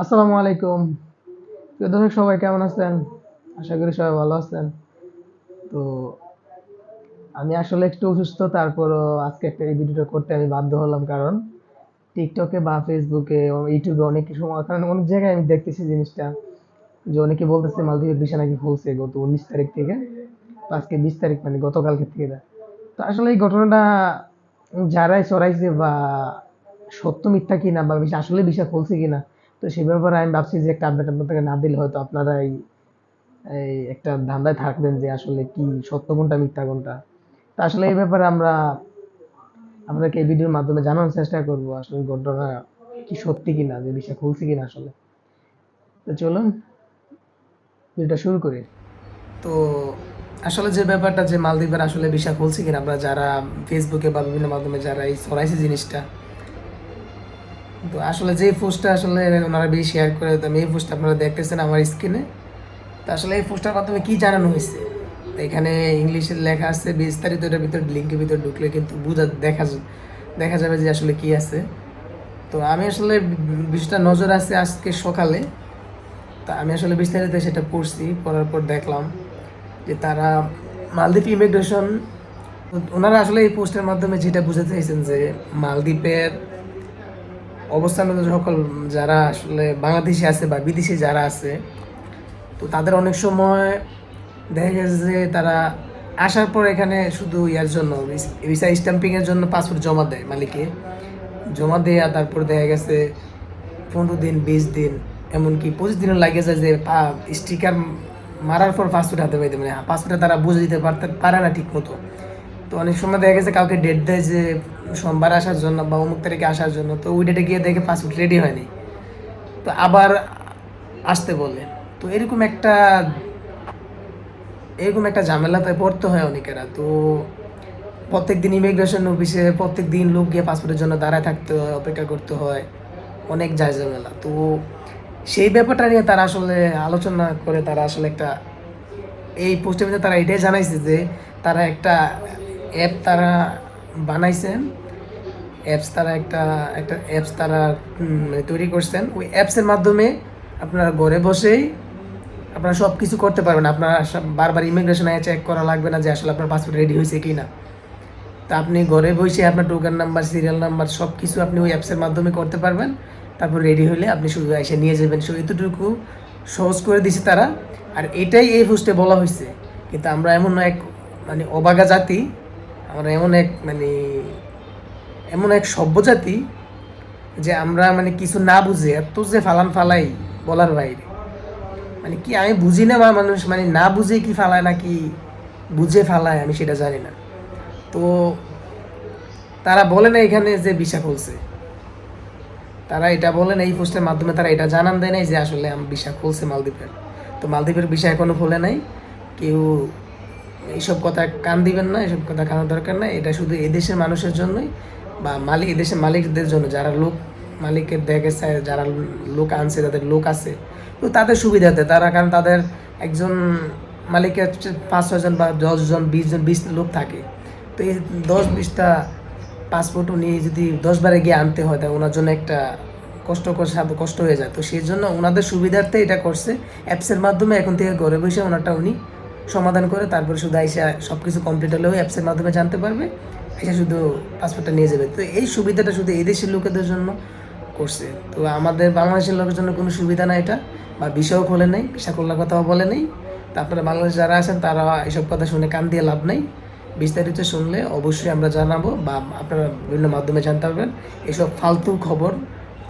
আসসালামু আলাইকুম। প্রিয় দর্শক, সবাই কেমন আছেন? আশা করি সবাই ভালো আছেন। তো আমি আসলে একটু অসুস্থ, তারপরও আজকে এই ভিডিওটা করতে আমি বাধ্য হলাম, কারণ টিকটকে বা ফেসবুকে ও ইউটিউবে অনেক সময়, কারণ অনেক জায়গায় আমি দেখতেছি জিনিসটা, যে অনেকে বলতেছে মালদ্বীপের ভিসা নাকি খুলছে গত 19 তারিখ থেকে। তো আজকে 20 তারিখ, মানে গতকালকে থেকে দেয়। তো আসলে এই ঘটনাটা যারাই ছড়াইছে বা সত্য মিথ্যা কিনা, বা আসলে ভিসা খুলছে কিনা, তো সেই ব্যাপারে আমি ভাবছি যে একটা আপডেট আপনাদেরকে না দিলে হয়তো আপনারা এই এই একটা ধান্দায় থাকবেন যে আসলে কি সত্য কোনটা মিথ্যা কোনটা। তা আসলে এই ব্যাপারে আমরা আপনাদেরকে এই ভিডিওর মাধ্যমে জানানোর চেষ্টা করব আসলে ঘটনা কি সত্যি কিনা, যে বিষয় খুলছে কিনা আসলে। তো চলুন ভিডিওটা শুরু করি। তো আসলে যে ব্যাপারটা, যে মালদ্বীপের আসলে ভিসা খুলছে কিনা, আমরা যারা ফেসবুকে বা বিভিন্ন মাধ্যমে যারা এই ছড়াইছে জিনিসটা, তো আসলে যে পোস্টটা আসলে ওনারা বেশি শেয়ার করে, তো আমি এই পোস্টটা আপনারা দেখতেছেন আমার স্ক্রিনে। তো আসলে এই পোস্টার মাধ্যমে কি জানানো হয়েছে, তো এখানে ইংলিশে লেখা আছে বিস্তারিত, এটার ভিতর লিঙ্কের ভিতর ঢুকলে কিন্তু দেখা যাবে যে আসলে কি আছে। তো আমি আসলে বিষয়টা নজর আছে আজকে সকালে, তা আমি আসলে বিস্তারিত সেটা পড়ছি, পড়ার পর দেখলাম যে তারা মালদ্বীপ ইমিগ্রেশন, ওনারা আসলে এই পোস্টের মাধ্যমে যেটা বুঝাতে চাইছেন যে মালদ্বীপের অবস্থানরত সকল যারা আসলে বাংলাদেশি আছে বা বিদেশি যারা আছে, তো তাদের অনেক সময় দেখা গেছে যে তারা আসার পর এখানে শুধু ইয়ার জন্য ভিসা স্ট্যাম্পিংয়ের জন্য পাসপোর্ট জমা দেয় মালিকে, জমা দেয়া তারপর দেখা গেছে 15 দিন 20 দিন, এমনকি 25 দিনও লাগে যায় যে স্টিকার মারার পর পাসপোর্ট হাতে পাইতে, মানে পাসপোর্টে তারা বুঝে দিতে পারে না ঠিক মতো। তো অনেক সময় দেখা গেছে কাউকে ডেট দেয় যে সোমবার আসার জন্য বা অমুক তারিখে আসার জন্য, তো ওই ডেটে গিয়ে দেখে পাসপোর্ট রেডি হয়নি, তো আবার আসতে বলে। তো এরকম একটা ঝামেলাতে পড়তে হয় অনেকেরা। তো প্রত্যেকদিন ইমিগ্রেশন অফিসে প্রত্যেকদিন লোক গিয়ে পাসপোর্টের জন্য দাঁড়ায় থাকতে হয়, অপেক্ষা করতে হয়, অনেক ঝামেলা। তো সেই ব্যাপারটা নিয়ে তারা আসলে আলোচনা করে, তারা আসলে একটা এই পোস্টের মধ্যে তারা এটাই জানাইছে যে তারা একটা অ্যাপ তারা বানাইছেন, তারা একটা একটা অ্যাপস তারা মানে তৈরি করছেন। ওই অ্যাপসের মাধ্যমে আপনারা ঘরে বসেই আপনারা সব কিছু করতে পারবেন। আপনার বারবার ইমিগ্রেশনে চেক করা লাগবে না যে আসলে আপনার পাসপোর্ট রেডি হয়েছে কি না। তা আপনি ঘরে বসে আপনার টোকেন নাম্বার, সিরিয়াল নাম্বার সব কিছু আপনি ওই অ্যাপসের মাধ্যমে করতে পারবেন। তারপর রেডি হলে আপনি শুধু এসে নিয়ে যাবেন। সো এতটুকু সহজ করে দিছে তারা। আর এটাই এই পোস্টে বলা হয়েছে। কিন্তু আমরা এমন এক মানে অবাগা জাতি, আমরা এমন এক সভ্য জাতি যে আমরা মানে কিছু না বুঝে এত যে ফালাই বলার বাইরে। মানে কি আমি বুঝি না, বা মানুষ মানে না বুঝে কি ফালায় নাকি বুঝে ফালায় আমি সেটা জানি না। তো তারা বলে না এখানে যে ভিসা খুলছে, তারা এটা বলে না, এই পোস্টের মাধ্যমে তারা এটা জানান দেয় নাই যে আসলে ভিসা খুলছে মালদ্বীপের। তো মালদ্বীপের ভিসা এখনো খোলে নাই। কেউ এইসব কথা কান দিবেন না, এসব কথা কানার দরকার নাই। এটা শুধু এদেশের মানুষের জন্যই, বা এদেশের মালিকদের জন্য, যারা মালিকের দেখে যারা লোক আনছে, যাদের লোক আছে, তো তাদের সুবিধাতে তারা, কারণ তাদের একজন মালিকের 5-6 জন বা 10 জন 20 জন 20 লোক থাকে। তো এই 10-20টা পাসপোর্ট উনি যদি 10 বারে গিয়ে আনতে হয়, তাই ওনার জন্য একটা কষ্ট হয়ে যায়। তো সেই জন্য ওনাদের সুবিধার্থে এটা করছে অ্যাপসের মাধ্যমে। এখন থেকে ঘরে বসে ওনারটা উনি সমাধান করে, তারপরে শুধু আইসা সব কিছু কমপ্লিট হলেও অ্যাপসের মাধ্যমে জানতে পারবে, আইসা শুধু পাসপোর্টটা নিয়ে যাবে। তো এই সুবিধাটা শুধু এই দেশের লোকেদের জন্য করছে। তো আমাদের বাংলাদেশের লোকের জন্য কোনো সুবিধা না এটা, বা ভিসাও খোলে নাই, ভিসা খোলার কথাও বলে নেই। তারপরে বাংলাদেশ যারা আছেন তারা এসব কথা শুনে কান দিয়ে লাভ নেই। বিস্তারিত শুনলে অবশ্যই আমরা জানাবো, বা আপনারা বিভিন্ন মাধ্যমে জানতে পারবেন। এসব ফালতু খবর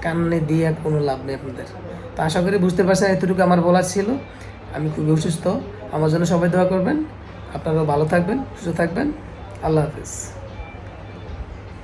কানে দিয়ে কোনো লাভ নেই আপনাদের। তো আশা করি বুঝতে পারছেন, এতটুকু আমার বলার ছিল। আমি খুবই অসুস্থ, আমার জন্য সবাই দোয়া করবেন। আপনারাও ভালো থাকবেন, সুস্থ থাকবেন। আল্লাহ হাফিজ।